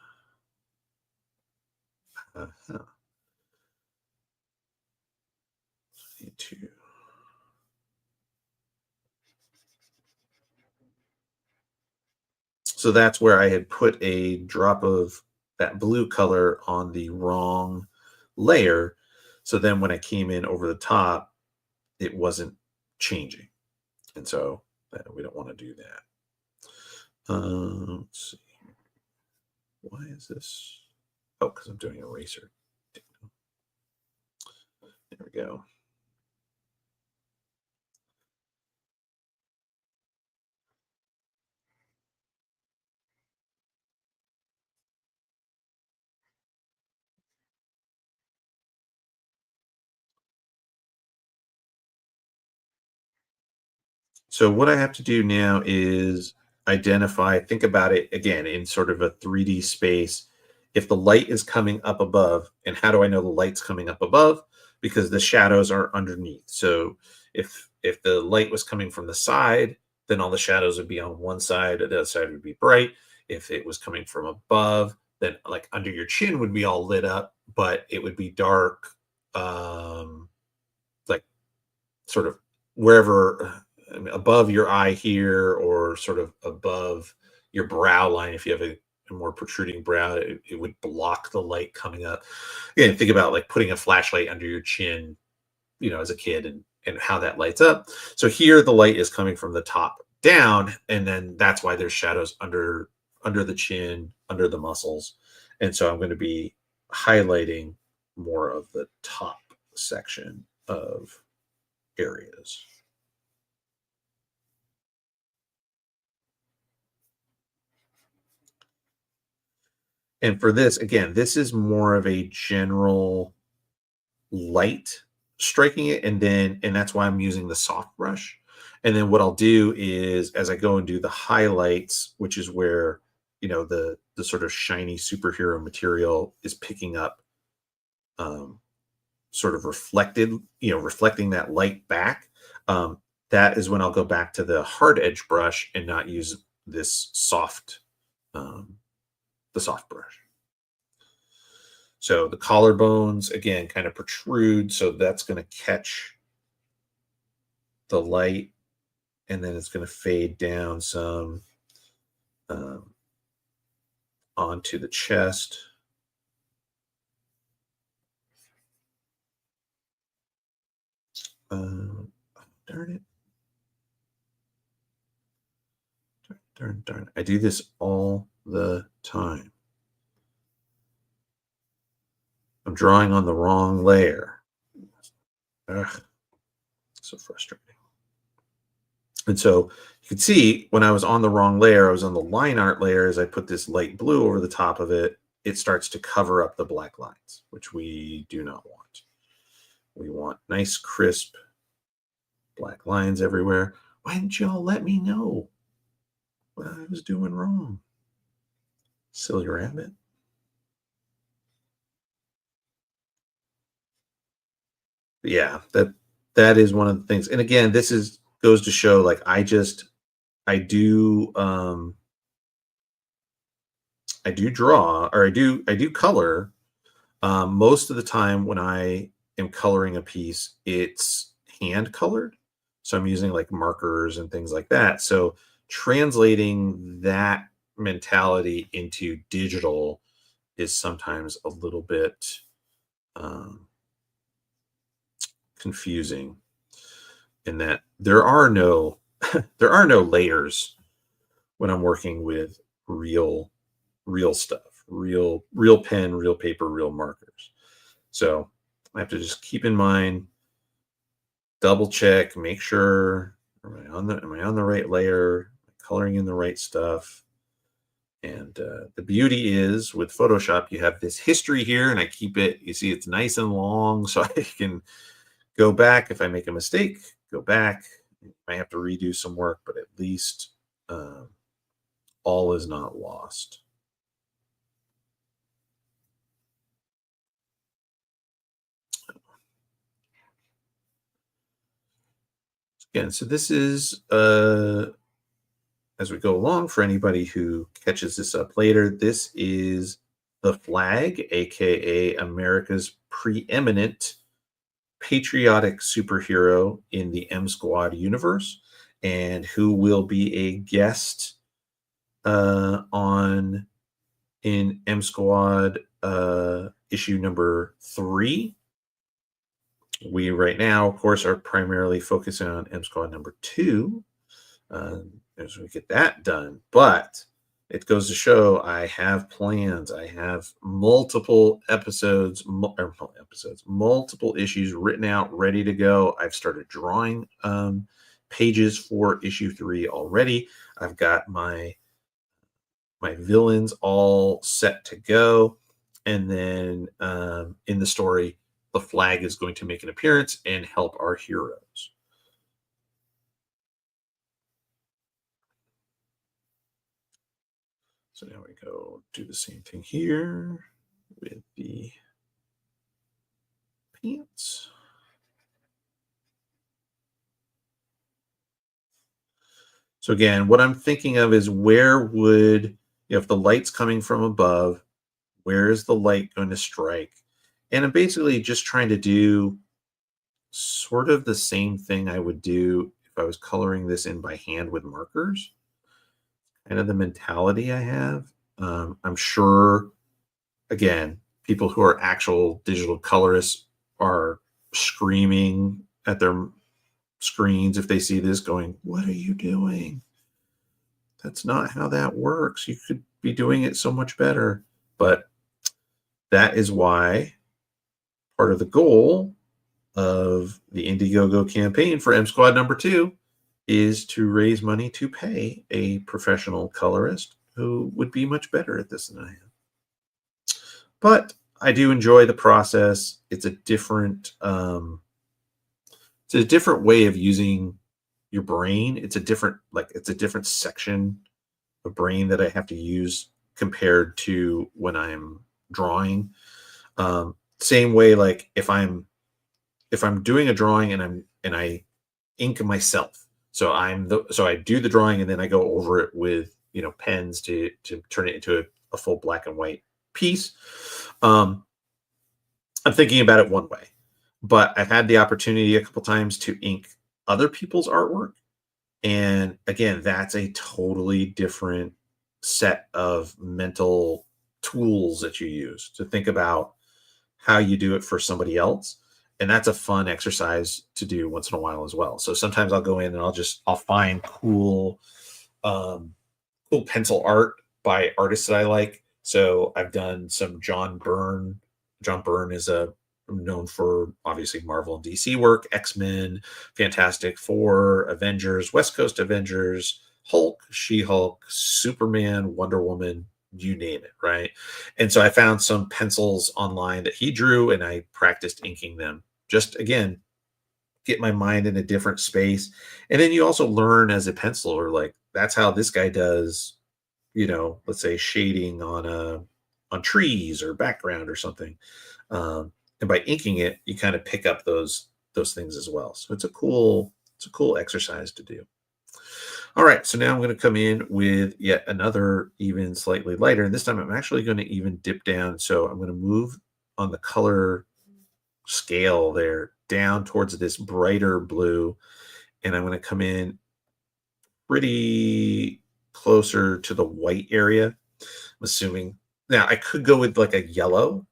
Need to... So that's where I had put a drop of that blue color on the wrong layer. So then when I came in over the top, it wasn't changing. And so we don't want to do that. Let's see. Why is this? Oh, because I'm doing eraser. There we go. So what I have to do now is think about it again in sort of a 3D space. If the light is coming up above, and how do I know the light's coming up above? Because the shadows are underneath. So if the light was coming from the side, then all the shadows would be on one side, the other side would be bright. If it was coming from above, then like under your chin would be all lit up, but it would be dark, like sort of wherever above your eye here, or sort of above your brow line. If you have a more protruding brow, it would block the light coming up. Again, think about like putting a flashlight under your chin, as a kid, and how that lights up. So here the light is coming from the top down, and then that's why there's shadows under the chin, under the muscles. And so I'm going to be highlighting more of the top section of areas. And for this, again, this is more of a general light striking it, and that's why I'm using the soft brush. And then what I'll do is, as I go and do the highlights, which is where the sort of shiny superhero material is picking up, sort of reflecting that light back. That is when I'll go back to the hard edge brush and not use this soft, the soft brush. So the collarbones, again, kind of protrude. So that's going to catch the light, and then it's going to fade down some um, onto the chest. Darn it. Darn it. I do this all the time. I'm drawing on the wrong layer. Ugh, so frustrating. And so you can see when I was on the wrong layer, I was on the line art layer. As I put this light blue over the top of it, it starts to cover up the black lines, which we do not want. We want nice, crisp black lines everywhere. Why didn't y'all let me know what I was doing wrong? Silly rabbit. But yeah, that is one of the things. And again, this goes to show, like, I do draw, or I do color. Most of the time when I am coloring a piece, it's hand colored. So I'm using like markers and things like that. So translating that mentality into digital is sometimes a little bit confusing, in that there are no there are no layers when I'm working with real stuff, real pen, real paper, real markers. So I have to just keep in mind, double check, make sure, am I on the right layer, coloring in the right stuff. And the beauty is, with Photoshop, you have this history here, and I keep it, you see, it's nice and long, so I can go back if I make a mistake, go back. I have to redo some work, but at least all is not lost. Again, so this is, as we go along, for anybody who catches this up later, this is the flag, aka America's preeminent patriotic superhero in the M Squad universe, and who will be a guest in M Squad issue number 3. We right now, of course, are primarily focusing on M Squad number 2 as we get that done. But it goes to show, I have plans. I have multiple multiple issues written out, ready to go. I've started drawing pages for issue 3 already. I've got my villains all set to go. And then in the story, the flag is going to make an appearance and help our heroes. So now we go do the same thing here with the pants. So again, what I'm thinking of is, where would, if the light's coming from above, where is the light going to strike? And I'm basically just trying to do sort of the same thing I would do if I was coloring this in by hand with markers. Kind of the mentality I have. I'm sure, again, people who are actual digital colorists are screaming at their screens if they see this, going, "What are you doing? That's not how that works. You could be doing it so much better." But that is why part of the goal of the Indiegogo campaign for M Squad number 2 is to raise money to pay a professional colorist who would be much better at this than I am. But I do enjoy the process. It's a different way of using your brain. It's a different section of brain that I have to use compared to when I'm drawing. Same way, like if I'm doing a drawing and I ink myself. So I do the drawing and then I go over it with pens to turn it into a full black and white piece. I'm thinking about it one way, but I've had the opportunity a couple times to ink other people's artwork. And again, that's a totally different set of mental tools that you use to think about how you do it for somebody else. And that's a fun exercise to do once in a while as well. So sometimes I'll go in and I'll find um, cool pencil art by artists that I like. So I've done some John Byrne. John Byrne is a known for obviously Marvel and DC work, X-Men, Fantastic Four, Avengers, West Coast Avengers, Hulk, She-Hulk, Superman, Wonder Woman, you name it, right? And so I found some pencils online that he drew and I practiced inking them. Just again, get my mind in a different space. And then you also learn as a penciler, like that's how this guy does, let's say shading on trees or background or something. And by inking it, you kind of pick up those things as well. So it's a cool exercise to do. All right, so now I'm going to come in with yet another even slightly lighter. And this time I'm actually going to even dip down. So I'm going to move on the color scale there down towards this brighter blue. And I'm going to come in pretty closer to the white area. I'm assuming. Now I could go with like a yellow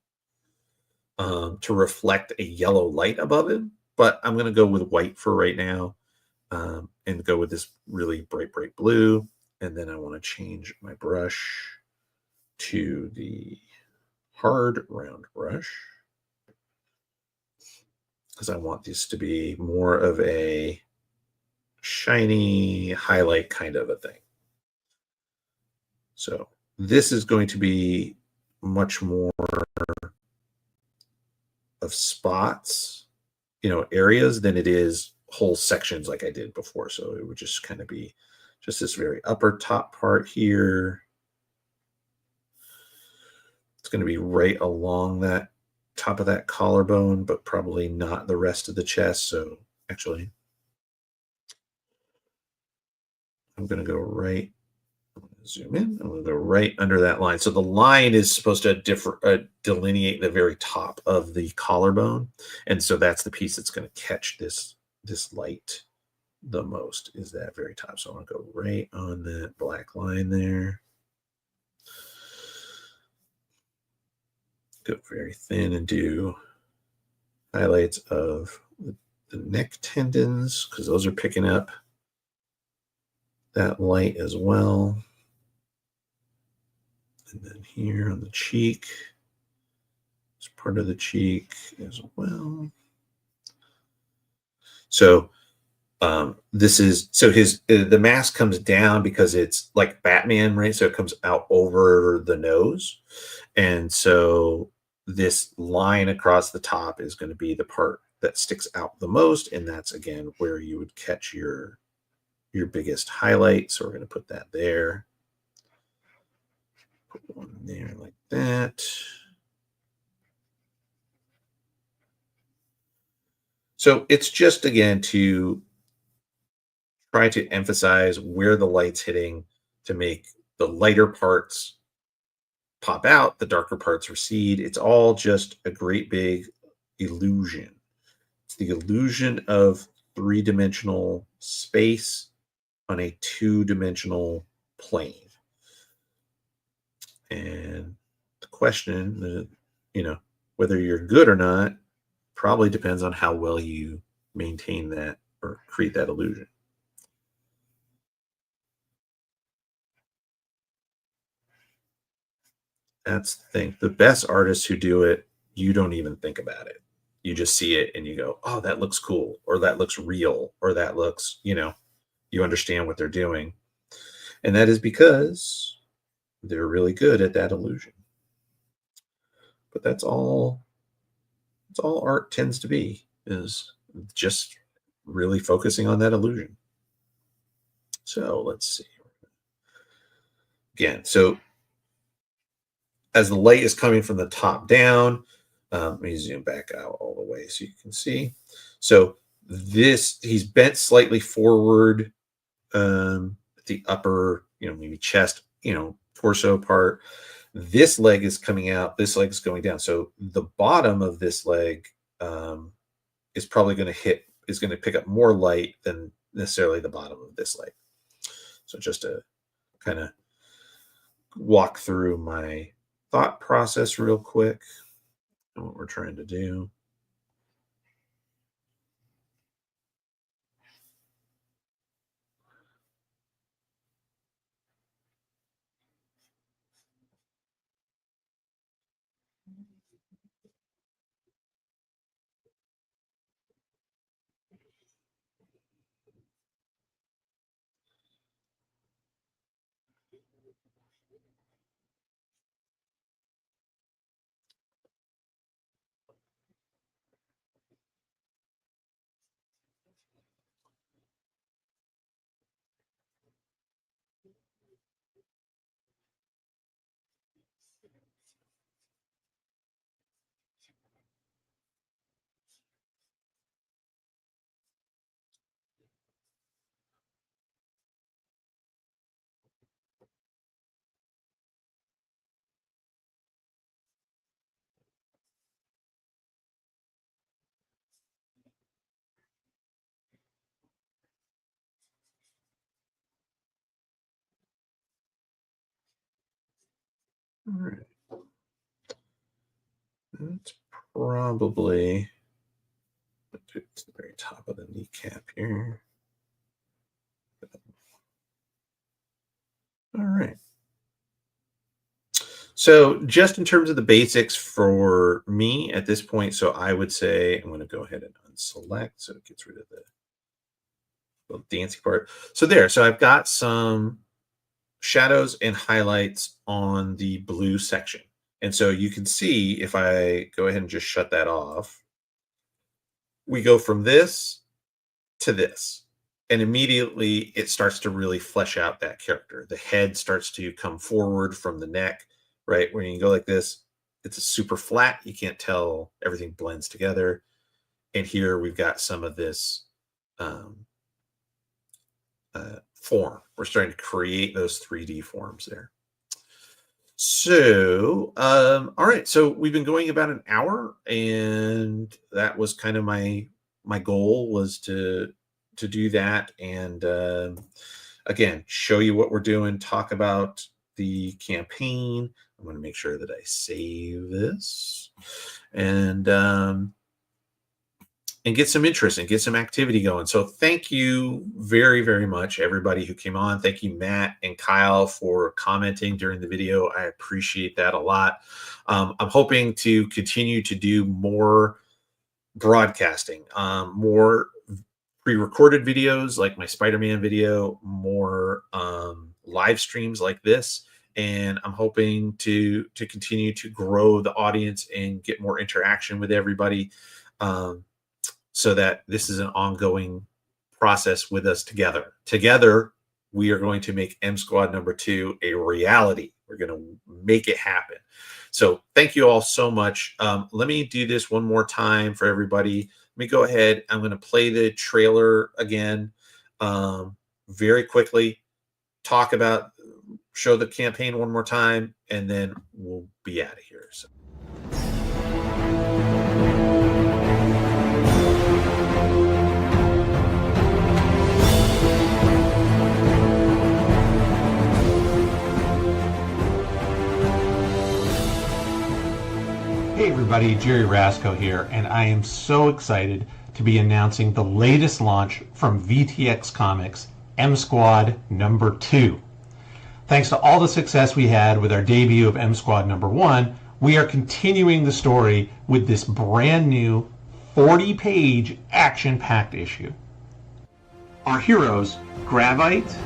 to reflect a yellow light above it, but I'm going to go with white for right now. And go with this really bright blue. And then I want to change my brush to the hard round brush because I want this to be more of a shiny highlight kind of a thing. So this is going to be much more of spots, areas than it is whole sections like I did before. So it would just kind of be just this very upper top part here. It's going to be right along that top of that collarbone, but probably not the rest of the chest. So actually, I'm going to go right. I'm going to zoom in. I'm going to go right under that line. So the line is supposed to delineate the very top of the collarbone. And so that's the piece that's going to catch this light the most, is that very top. So I'm going to go right on that black line there. Go very thin and do highlights of the neck tendons because those are picking up that light as well. And then here on the cheek, it's part of the cheek as well. So the mask comes down because it's like Batman, right? So it comes out over the nose. And so this line across the top is going to be the part that sticks out the most. And that's again where you would catch your biggest highlight. So we're going to put that there. Put one there like that. So it's just again to try to emphasize where the light's hitting to make the lighter parts pop out, the darker parts recede. It's all just a great big illusion. It's the illusion of three-dimensional space on a two-dimensional plane. And the question, whether you're good or not, probably depends on how well you maintain that or create that illusion. That's the thing. The best artists who do it, you don't even think about it. You just see it and you go, oh, that looks cool, or that looks real, or that looks, you understand what they're doing. And that is because they're really good at that illusion. But that's all art tends to be, is just really focusing on that illusion. So let's see. Again, so as the light is coming from the top down, let me zoom back out all the way so you can see. So he's bent slightly forward at the upper, maybe chest, torso part. this leg is coming out, this leg is going down. So the bottom of this leg is probably going to pick up more light than necessarily the bottom of this leg. So just to kind of walk through my thought process real quick and what we're trying to do. All right. That's probably to the very top of the kneecap here. All right. So just in terms of the basics for me at this point, so I would say I'm going to go ahead and unselect so it gets rid of the little dancing part. So there, so I've got some shadows and highlights on the blue section. And so you can see if I go ahead and just shut that off, we go from this to this. And immediately it starts to really flesh out that character. The head starts to come forward from the neck, right? When you go like this, it's a super flat. You can't tell, everything blends together. And here we've got some of this form. We're starting to create those 3D forms there. So, all right. So we've been going about an hour, and that was kind of my goal was to do that. And again, show you what we're doing, talk about the campaign. I'm going to make sure that I save this and get some interest and get some activity going. So thank you very, very much, everybody who came on. Thank you, Matt and Kyle, for commenting during the video. I appreciate that a lot. I'm hoping to continue to do more broadcasting, more pre-recorded videos like my Spider-Man video, more live streams like this. And I'm hoping to continue to grow the audience and get more interaction with everybody. So that this is an ongoing process with us together. Together, we are going to make M Squad #2 a reality. We're going to make it happen. So thank you all so much. Let me do this one more time for everybody. Let me go ahead. I'm going to play the trailer again very quickly, show the campaign one more time, and then we'll be out of here. So. Hey everybody, Jerry Rasco here, and I am so excited to be announcing the latest launch from VTX Comics, M Squad #2. Thanks to all the success we had with our debut of M Squad #1, we are continuing the story with this brand new 40-page action-packed issue. Our heroes, Gravite,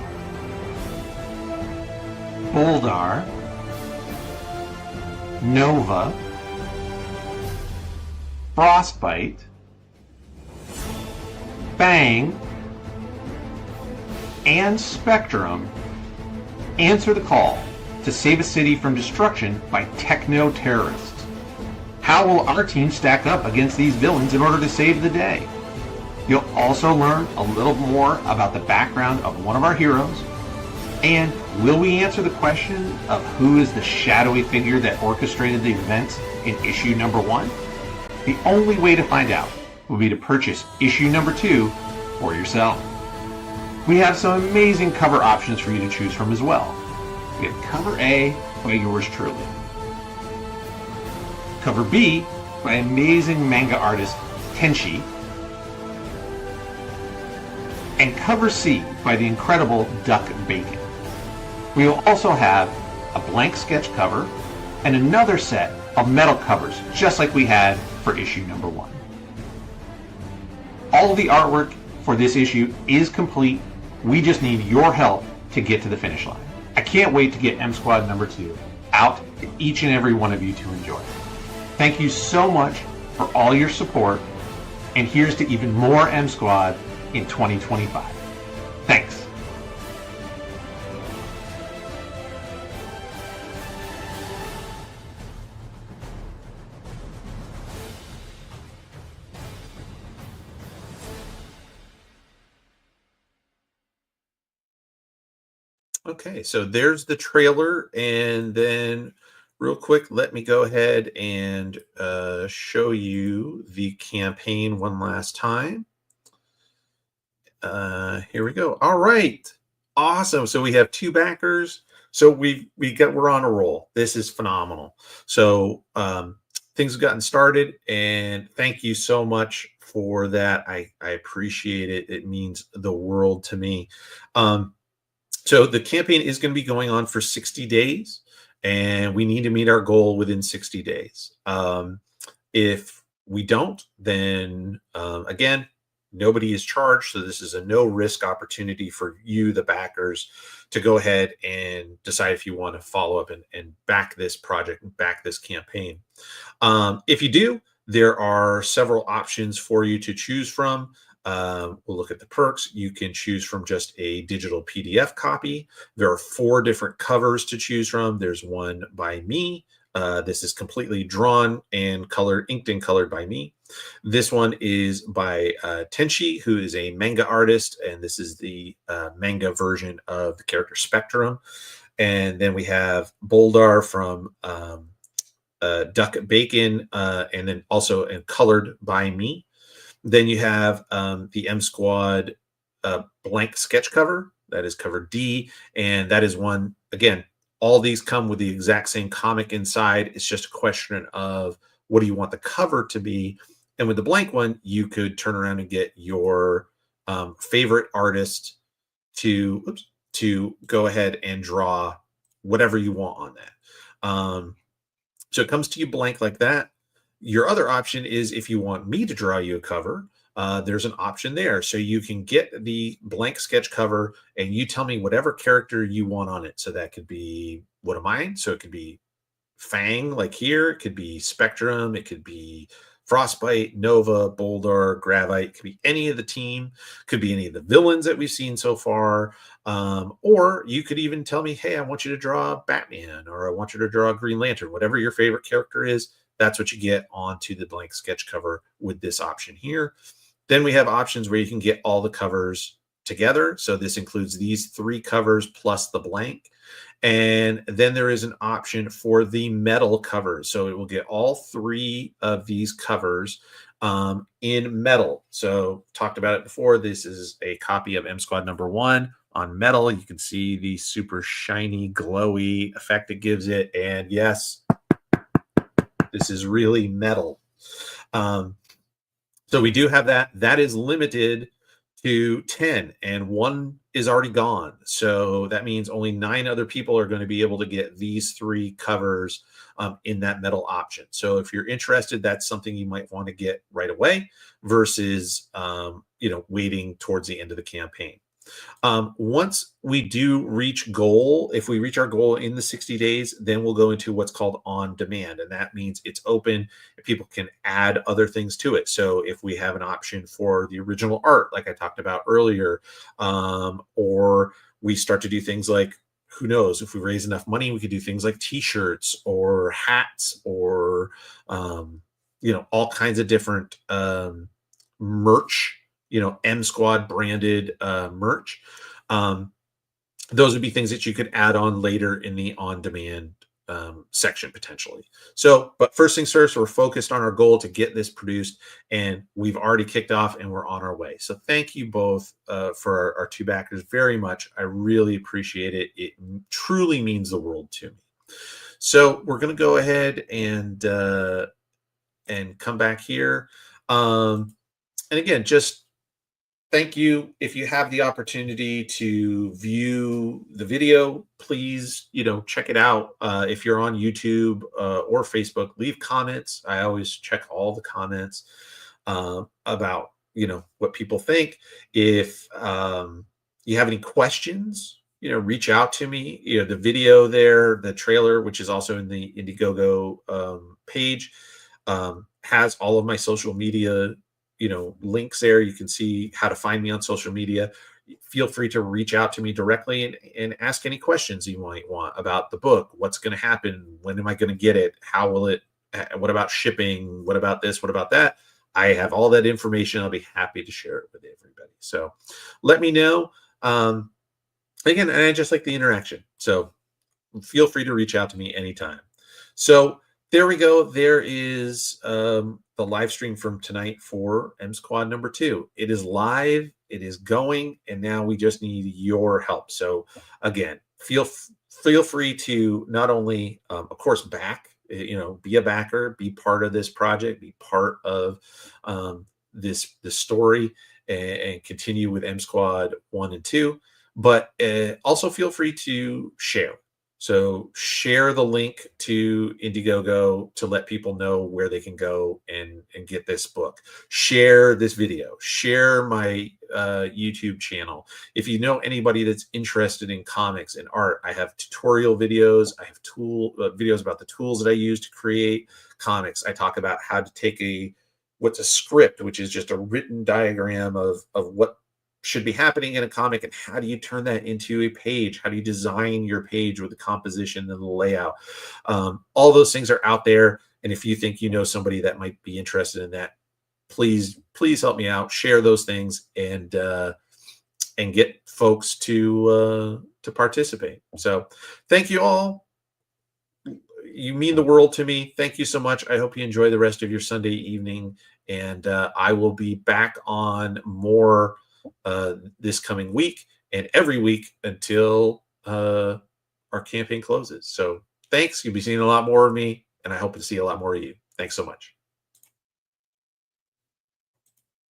Boldar, Nova, Frostbite, Bang, and Spectrum answer the call to save a city from destruction by techno-terrorists. How will our team stack up against these villains in order to save the day? You'll also learn a little more about the background of one of our heroes, And will we answer the question of who is the shadowy figure that orchestrated the events in issue number 1? The only way to find out will be to purchase issue number 2 for yourself. We have some amazing cover options for you to choose from as well. We have cover A by yours truly, cover B by amazing manga artist Tenchi, and cover C by the incredible Duck Bacon. We will also have a blank sketch cover and another set of metal covers, just like we had for issue number 1. All of the artwork for this issue is complete. We just need your help to get to the finish line. I can't wait to get M Squad number 2 out to each and every one of you to enjoy. Thank you so much for all your support, and here's to even more M Squad in 2025. Thanks. Okay, so there's the trailer, and then real quick, let me go ahead and show you the campaign one last time. Here we go. All right, awesome. So we have 2 backers. So we're on a roll. This is phenomenal. So things have gotten started, and thank you so much for that. I appreciate it. It means the world to me. So the campaign is going to be going on for 60 days, and we need to meet our goal within 60 days. If we don't, then again, nobody is charged. So this is a no risk opportunity for you, the backers, to go ahead and decide if you want to follow up and back this project and back this campaign. If you do, there are several options for you to choose from. We'll look at the perks. You can choose from just a digital PDF copy. There are 4 different covers to choose from. There's one by me. This is completely drawn and colored, inked and colored by me. This one is by Tenchi, who is a manga artist, and this is the manga version of the character Spectrum. And then we have Boldar from Duck Bacon, and then also colored by me. Then you have the M Squad blank sketch cover. That is cover D. And that is one, again, all these come with the exact same comic inside. It's just a question of what do you want the cover to be? And with the blank one, you could turn around and get your favorite artist to go ahead and draw whatever you want on that. So it comes to you blank like that. Your other option is if you want me to draw you a cover, there's an option there. So you can get the blank sketch cover and you tell me whatever character you want on it. So that could be one of mine. So it could be Fang, like here. It could be Spectrum. It could be Frostbite, Nova, Boulder, Gravite. It could be any of the team. Could be any of the villains that we've seen so far. Or you could even tell me, hey, I want you to draw Batman, or I want you to draw Green Lantern. Whatever your favorite character is, that's what you get onto the blank sketch cover with this option here. Then we have options where you can get all the covers together. So this includes these 3 covers plus the blank. And then there is an option for the metal covers. So it will get all 3 of these covers in metal. So talked about it before. This is a copy of M Squad number 1 on metal. You can see the super shiny, glowy effect it gives it. And yes, this is really metal. So we do have that. That is limited to 10, and 1 is already gone. So that means only 9 other people are going to be able to get these 3 covers in that metal option. So if you're interested, that's something you might want to get right away versus waiting towards the end of the campaign. Once we do reach goal, if we reach our goal in the 60 days, then we'll go into what's called on demand. And that means it's open and people can add other things to it. So if we have an option for the original art, like I talked about earlier, or we start to do things like, who knows, if we raise enough money, we could do things like t-shirts or hats or, all kinds of different merch, M Squad branded merch. those would be things that you could add on later in the on-demand section potentially. So, but first things first, we're focused on our goal to get this produced, and we've already kicked off and we're on our way. So thank you both for our two backers very much. I really appreciate it. It truly means the world to me. So we're going to go ahead and come back here. And again, just thank you. If you have the opportunity to view the video, please, check it out. If you're on YouTube or Facebook, leave comments. I always check all the comments about, what people think. If you have any questions, reach out to me. The video there, the trailer, which is also in the Indiegogo page, has all of my social media links there. You can see how to find me on social media. Feel free to reach out to me directly and ask any questions you might want about the book. What's going to happen? When am I going to get it? How will it? What about shipping? What about this? What about that? I have all that information. I'll be happy to share it with everybody. So let me know. Again, and I just like the interaction. So feel free to reach out to me anytime. So there we go. There is the live stream from tonight for M Squad number 2. It is live. It is going. And now we just need your help. So again, feel free to not only, of course, back, be a backer, be part of this project, be part of this story, and continue with M Squad 1 and 2. But also feel free to share. So share the link to Indiegogo to let people know where they can go and get this book. Share this video. Share my YouTube channel. If you know anybody that's interested in comics and art, I have tutorial videos. I have videos about the tools that I use to create comics. I talk about how to take what's a script, which is just a written diagram of what should be happening in a comic, and how do you turn that into a page? How do you design your page with the composition and the layout? All those things are out there. And if you think you know somebody that might be interested in that, please help me out. Share those things and get folks to participate. So thank you all. You mean the world to me. Thank you so much. I hope you enjoy the rest of your Sunday evening. And I will be back on more this coming week and every week until our campaign closes. So thanks. You'll be seeing a lot more of me, and I hope to see a lot more of you. Thanks so much.